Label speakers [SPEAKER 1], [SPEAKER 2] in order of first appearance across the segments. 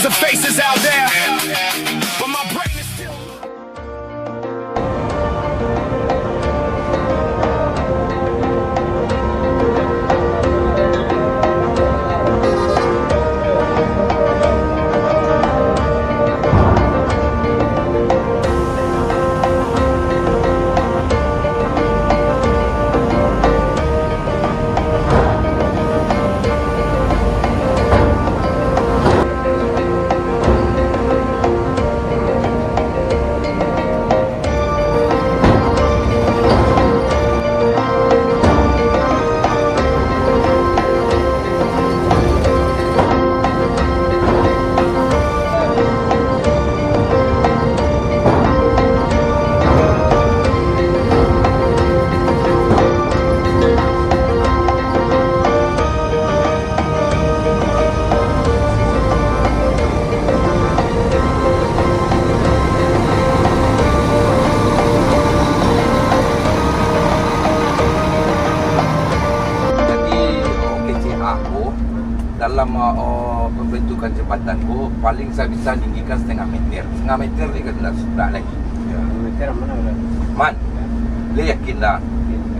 [SPEAKER 1] names and faces out there, but my brain is still.
[SPEAKER 2] Dalam pembentukan jembatan tu paling saya bisa tinggikan setengah meter ni kan sudah lagi.
[SPEAKER 3] Ya, meter mana dah?
[SPEAKER 2] Man, le yakin dah.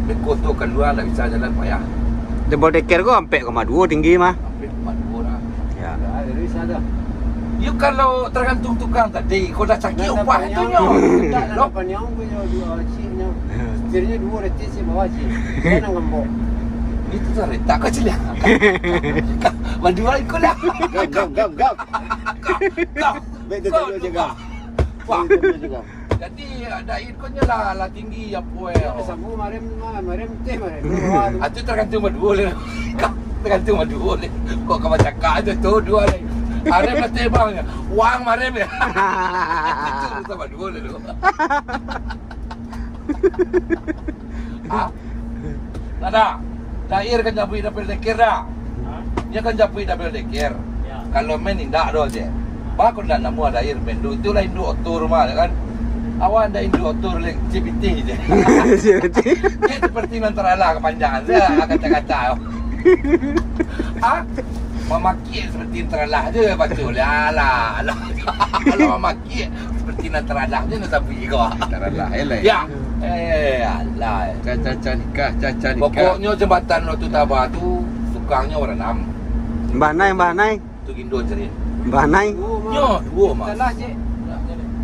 [SPEAKER 2] Beko tu keluar tak bisa jalan payah.
[SPEAKER 4] Double decker kau sampai 2 tinggi mah.
[SPEAKER 2] Hampir 40 dah.
[SPEAKER 4] Ya.
[SPEAKER 3] Ada bisa dah.
[SPEAKER 2] You kalau tergantung tukang tadi, kau dah cakap upah itu nyo.
[SPEAKER 3] Tak ada panjang punya dua cina. Setirnya 2 reti si bawah cina. Saya nak ngembok.
[SPEAKER 2] Itu tu retak kau celah. Berdua ikut lah.
[SPEAKER 3] Gap.
[SPEAKER 2] Kau.
[SPEAKER 3] Betul tu jaga.
[SPEAKER 2] Wah.
[SPEAKER 3] Betul jaga.
[SPEAKER 2] Jadi ada ikut lah tinggi apa ya.
[SPEAKER 3] Sabu marem teh marem.
[SPEAKER 2] Itu tergantung berdua le. Tergantung berdua le. Kau kau cakap tu dua le. Arem lah tebangnya. Wang marem ya. Itu sama dua le tu. Ah. Ada. Dair kan japui double decker dah. Dia kan japui double decker. Kalau main indak doh je. Bakun dah namu ada air bendu itu lah indu otor mah kan. Awan dah indu otor lek CPT je. Dia seperti menteralah kepanjangan saya kata-kata. Ah, memaki seperti menteralah je betul. Alah. Kalau memaki seperti menteralah je nak sapi kau.
[SPEAKER 5] Menteralah elai.
[SPEAKER 2] Ya. Alah.
[SPEAKER 5] Caca nikah.
[SPEAKER 2] Pokoknya jembatan Lotu Tabah tu tukangnya orang 6.
[SPEAKER 4] Mbak Nai.
[SPEAKER 2] Tu gindo cerin.
[SPEAKER 4] Mbak Nai.
[SPEAKER 2] Nyo, dua mas.
[SPEAKER 3] Telah je.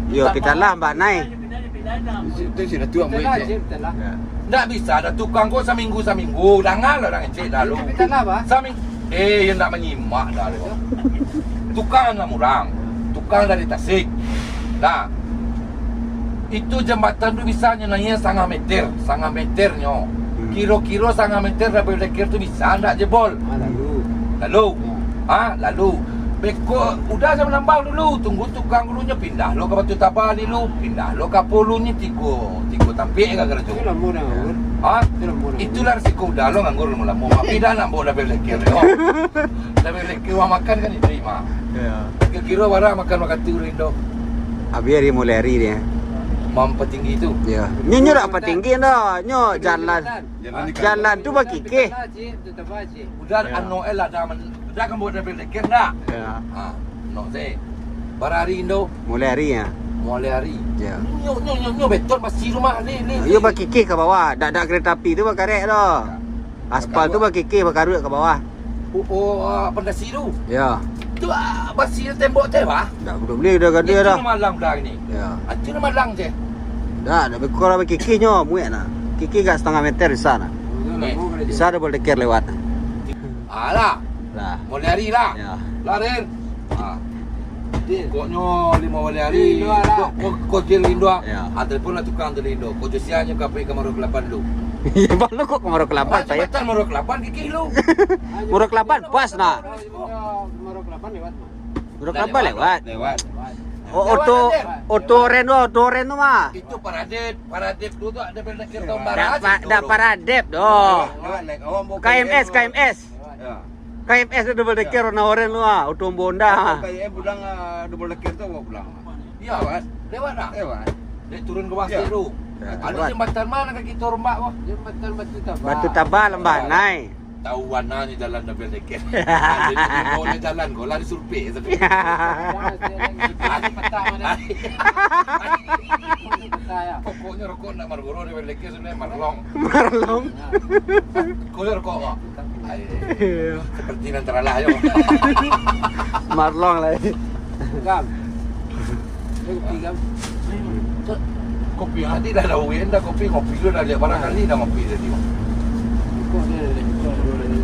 [SPEAKER 4] Yo kita lah Mbak Nai.
[SPEAKER 5] Itu sudah tua
[SPEAKER 3] Telah
[SPEAKER 5] murid
[SPEAKER 3] je,
[SPEAKER 5] je.
[SPEAKER 3] telah.
[SPEAKER 2] Ndak bisa ada tukang kau seminggu. Dangan lah orang cek dah lu.
[SPEAKER 3] Telah bah.
[SPEAKER 2] Seminggu. Yang ndak menyimak dah lu. Tukang lah murang. Tukang dari Tasik. Dah. Itu jembatan tu bisa nyenangnya setengah meter nyo. Kira-kira setengah meter double decker tu bisa ndak jebol. Lalu. Lalu. Beko udah jam lambang dulu. Tunggu tukang dulunya pindah lo ke Batu Tabah ni lu. Pindah lo ke Polunya tigo tampik ke kerja.
[SPEAKER 3] Itu lah murah.
[SPEAKER 2] Itulah risiko udah lo nganggur lama-lama. Pindah nak bawa double decker. Double decker makan kan diterima.
[SPEAKER 4] Ya.
[SPEAKER 2] Kira-kira barang makan tu rindo.
[SPEAKER 4] Abi hari mulai hari dia.
[SPEAKER 2] Mampu tinggi tu.
[SPEAKER 4] Ya. Nyo tak apa tinggi dah. Nyo jalan tu bagi ke.
[SPEAKER 3] Telah je, telah je.
[SPEAKER 2] Udah anu elah dah kan bawa double decker dah.
[SPEAKER 4] Ya.
[SPEAKER 2] No se. Barari Indo
[SPEAKER 4] Mulai hari ya.
[SPEAKER 2] mulai hari.
[SPEAKER 4] Ya.
[SPEAKER 2] Nyo betul masih rumah ni.
[SPEAKER 4] Yo bagi ke bawah. Dak kereta api tu bakarek dah. Aspal tu bagi ke bakarut ke bawah.
[SPEAKER 2] Pendasi tu.
[SPEAKER 4] Ya.
[SPEAKER 2] Tu basi tembok teh bah.
[SPEAKER 4] Dak boleh dah dia dah.
[SPEAKER 2] Itu malang dah ni.
[SPEAKER 4] Ya.
[SPEAKER 2] Itu malang je.
[SPEAKER 4] Dah bekor bagi ke nyo muat nah. Kiki kat setengah meter di sana. Di sana boleh deker lewat.
[SPEAKER 2] Alah.
[SPEAKER 4] Lah.
[SPEAKER 2] Mulai hari lah.
[SPEAKER 4] Ya.
[SPEAKER 2] Larin. Pokoknya 5 mulai hari.
[SPEAKER 3] Lindo lah.
[SPEAKER 2] Kau je Lindo.
[SPEAKER 4] Ya.
[SPEAKER 2] Telepon lah tukang tu Lindo. Kau je sianya kapai ke Marok 8 dulu.
[SPEAKER 4] Ya balu kok ke Marok 8 saya.
[SPEAKER 2] Jembatan Marok 8 kiki lu.
[SPEAKER 4] Marok 8 pas nah.
[SPEAKER 3] Marok 8 lewat.
[SPEAKER 4] Marok 8 lewat.
[SPEAKER 5] Lewat.
[SPEAKER 4] Oh, auto ren tu mah.
[SPEAKER 2] Itu paradep dulu tu ada benda kira tahun
[SPEAKER 4] Dak
[SPEAKER 2] barat.
[SPEAKER 4] dak paradep doh.
[SPEAKER 5] Lewat naik awam bawa
[SPEAKER 4] KMS.
[SPEAKER 5] Ya.
[SPEAKER 4] KMS tu double decker warna oren lu ah, auto Bonda.
[SPEAKER 5] Kayak pulang double decker tu bawa pulang.
[SPEAKER 2] Ya, lewat dah.
[SPEAKER 5] Lewat.
[SPEAKER 2] Dia turun ke bawah
[SPEAKER 5] Ya.
[SPEAKER 2] tu.
[SPEAKER 4] Ya,
[SPEAKER 2] Ada
[SPEAKER 4] lewat.
[SPEAKER 2] jembatan mana kaki torbak kau?
[SPEAKER 3] Jembatan Batu Tabah.
[SPEAKER 4] Batu Tabah Lembah Nai.
[SPEAKER 2] tahu warnanya jalan double decker. Jadi boleh jalan kau lari survei tadi. Pokoknya rokok nak Marlboro double decker sebenarnya Marlong.
[SPEAKER 4] Marlong.
[SPEAKER 2] Kau rokok kok. Seperti antara lah yo.
[SPEAKER 4] Marlong lah.
[SPEAKER 3] Gam. Kopi gam.
[SPEAKER 2] Kopi hati dah win dah kopi dulu dah lihat barangkali dah ngopi tadi.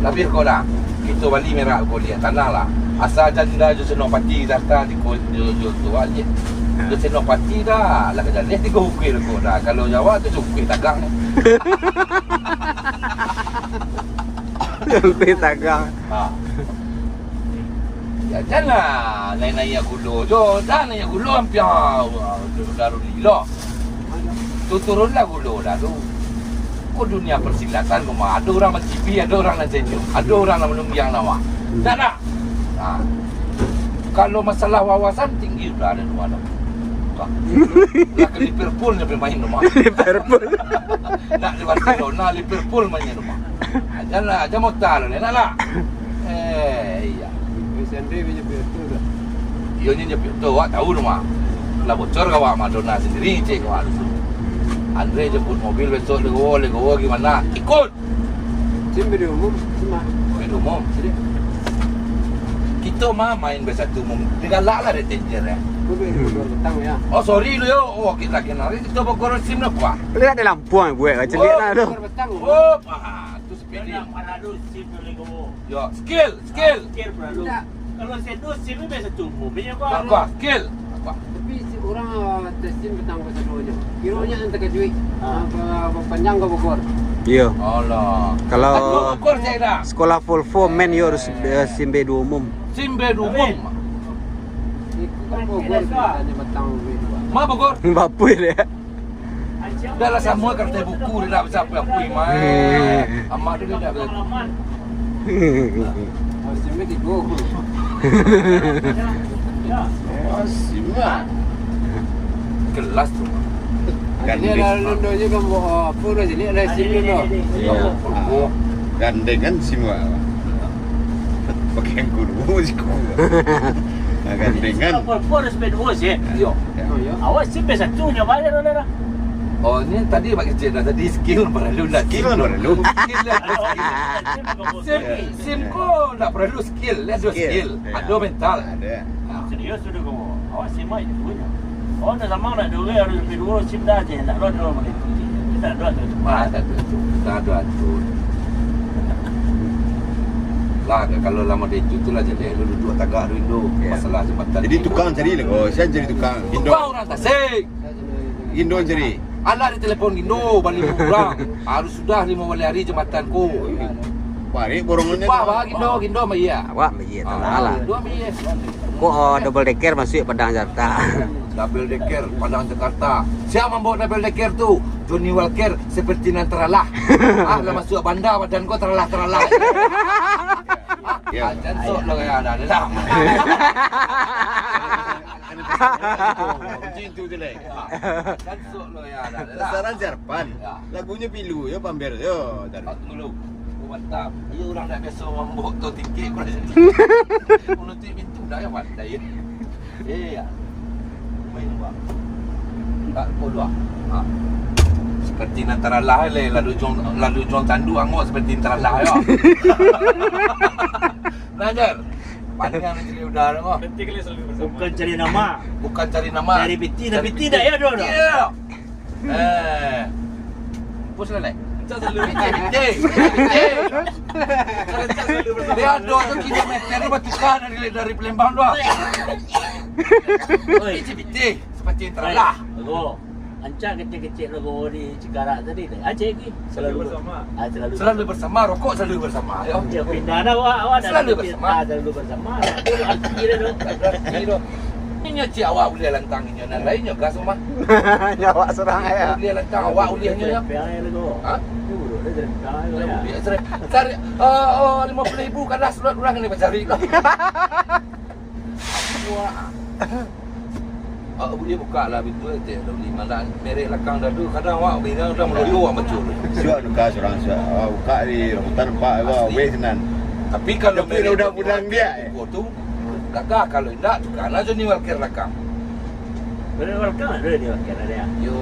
[SPEAKER 2] Tapi kau dah kita Bali merah kau lihat tanah lah. Asal janda je senopati data di kau jo tu aje. Tu senopati dah lah kerja lihat tiga ukir kau dah. Kalau Jawa tu ukir dagang.
[SPEAKER 4] Ukir dagang.
[SPEAKER 2] Ha. Ya jangan naik gulo jo, dah naik gulo hampir daru lilo. Tu turunlah gulo dah tu. Kau dunia persilatan kau mah ada orang mencipi, ada orang nak senyum, ada orang nak menunjang nama. Tak nak. Ha. Kalau masalah wawasan tinggi sudah ada dua dah. Nak ke Liverpool ni bermain rumah.
[SPEAKER 4] Liverpool.
[SPEAKER 2] Nak di Barcelona, Liverpool main rumah. Janganlah, jangan mau tahu ni nak. Iya.
[SPEAKER 3] Sendiri punya betul dah.
[SPEAKER 2] Iyo ni je tu awak tahu rumah. Lah bocor kau awak Madonna sendiri cek kau. Andre jemput mobil besok legowo gimana? Ikut.
[SPEAKER 3] Sendiri umum semua.
[SPEAKER 2] Main umum. Kita mah main bersatu umum. Digalak lah dia danger ya.
[SPEAKER 3] Kau boleh petang ya.
[SPEAKER 2] Oh sorry lu yo. Oh kita kenal. Kita bawa SIM nak kuah.
[SPEAKER 4] Lihat di lampuan gue kat celik lah tu.
[SPEAKER 3] Petang.
[SPEAKER 2] Oh, tu sepedi. Yo, skill.
[SPEAKER 6] Kalau saya tu SIM ni biasa tumbuh. Banyak kau.
[SPEAKER 2] Kuah, skill. Kuah.
[SPEAKER 3] Tapi si orang testin petang keseluruhnya. Kiranya antara kejuik. Panjang ke Bogor.
[SPEAKER 4] Yo.
[SPEAKER 2] Allah.
[SPEAKER 4] Kalau
[SPEAKER 2] Bogor saya dah.
[SPEAKER 4] sekolah full form men yo harus SIM B2 umum.
[SPEAKER 2] SIM B2 umum.
[SPEAKER 3] Kan Bogor hanya petang B2.
[SPEAKER 2] Ma Bogor.
[SPEAKER 4] Bapa dia.
[SPEAKER 2] Dah lah sama kertas buku dia dah siapa yang pui mai. Amak dia dah betul.
[SPEAKER 3] Sini tiga.
[SPEAKER 5] Simah.
[SPEAKER 2] Kelas tu.
[SPEAKER 3] Dia lalu je kan apa dah jadi ada sini tu.
[SPEAKER 5] Ya. Gandengan Simah. Pakai guru siku. Gandengan.
[SPEAKER 6] Apa sepeda bos ya?
[SPEAKER 2] Yo.
[SPEAKER 6] Awak SIM biasa tu nya bayar dah.
[SPEAKER 2] Oh ni tadi bagi cik dah tadi skill perlu lah.
[SPEAKER 5] Skill perlu.
[SPEAKER 2] Skill lah. SIM ko tak perlu skill, ada skill. Ada mental.
[SPEAKER 5] Ada.
[SPEAKER 6] Serius sudah kau. Awak SIM aja punya. Oh dah sama nak dulu harus berdua SIM dah je. Tak ada orang boleh. Kita ada tu.
[SPEAKER 2] Ada tu. Ada tu. Lah kalau lama dia itu lah jadi lu duduk tagak dulu masalah jembatan.
[SPEAKER 5] Jadi tukang cari lah. Oh, saya jadi tukang. Indo.
[SPEAKER 2] Tukang orang Tasik.
[SPEAKER 5] Indo cari.
[SPEAKER 2] Anak di telefon Indo balik pulang. Harus sudah 5 hari jembatan ku.
[SPEAKER 5] Pare borongannya.
[SPEAKER 2] Pak bagi Indo mah iya.
[SPEAKER 4] Awak meji tanah lah.
[SPEAKER 2] Dua iya.
[SPEAKER 4] Kok double decker masuk Padang Jakarta.
[SPEAKER 2] Double decker Padang Jakarta. Siapa membawa double decker tu? Johnny Walker seperti nan teralah. Lah masuk bandar badan kau teralah.
[SPEAKER 5] Ya.
[SPEAKER 2] Jangan sok lo kayak ada dah.
[SPEAKER 5] Cintu tu leh.
[SPEAKER 2] Jangan sok lo ya ada dah.
[SPEAKER 5] Sasaran Jarpan. Lagunya pilu yo pamber yo.
[SPEAKER 2] Tak dulu. Mantap. Ia orang dah biasa membawa tu tiket kau dah jadi. Menutup pintu dah ya pandai. Ya. Main buat. Tak boleh. Ha. Seperti antara lah le lalu jual tandu angok seperti antara lah ya. Najar. Panjang ni udara kau.
[SPEAKER 6] Bukan cari nama.
[SPEAKER 2] Bukan cari nama.
[SPEAKER 6] Cari piti dah ya dah.
[SPEAKER 2] Ya. Pus lelai. Cak selalu piti. Dia 2 kilometer ni bertukar dari Palembang doa.
[SPEAKER 6] Oi,
[SPEAKER 2] Piti seperti antara lah.
[SPEAKER 6] Lagu. Ancak kecil-kecil lagu di Cikarang tadi. Aceh lagi. Selalu bersama.
[SPEAKER 2] Selalu bersama, rokok selalu bersama. Ya.
[SPEAKER 6] Dia pindah dah awak dah.
[SPEAKER 2] Selalu bersama.
[SPEAKER 6] Selalu bersama. Dia arti dia tu.
[SPEAKER 2] Ini cik awak boleh lantang ini dan lainnya gas rumah.
[SPEAKER 4] Nyawa serang ya.
[SPEAKER 2] Boleh lantang awak bolehnya ya. Ha? Cari 50,000 kan dah surat orang ni mencari lah. Boleh buka lah pintu tu. Lalu mana merek lakang dah tu. Kadang awak bilang dah meloyo awak macam tu.
[SPEAKER 5] Siap nuka seorang siap. Buka di rambutan nampak awak
[SPEAKER 2] Pasti.
[SPEAKER 5] weh tenan.
[SPEAKER 2] Tapi kalau
[SPEAKER 5] Tapi undang-undang dia,
[SPEAKER 2] tu gagah kalau tidak tukar aja ni walker lakang.
[SPEAKER 6] Boleh welcome ada dia kan ada.
[SPEAKER 2] Yo,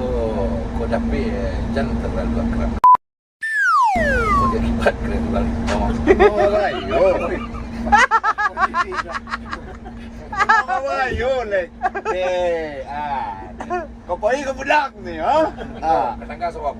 [SPEAKER 2] kau dapat jangan terlalu akrab. Kau dia kibat keren balik.
[SPEAKER 5] Oh, ayo. Oh, ayo lek. Kau pergi ke budak ni, ha?
[SPEAKER 2] Kadang-kadang sebab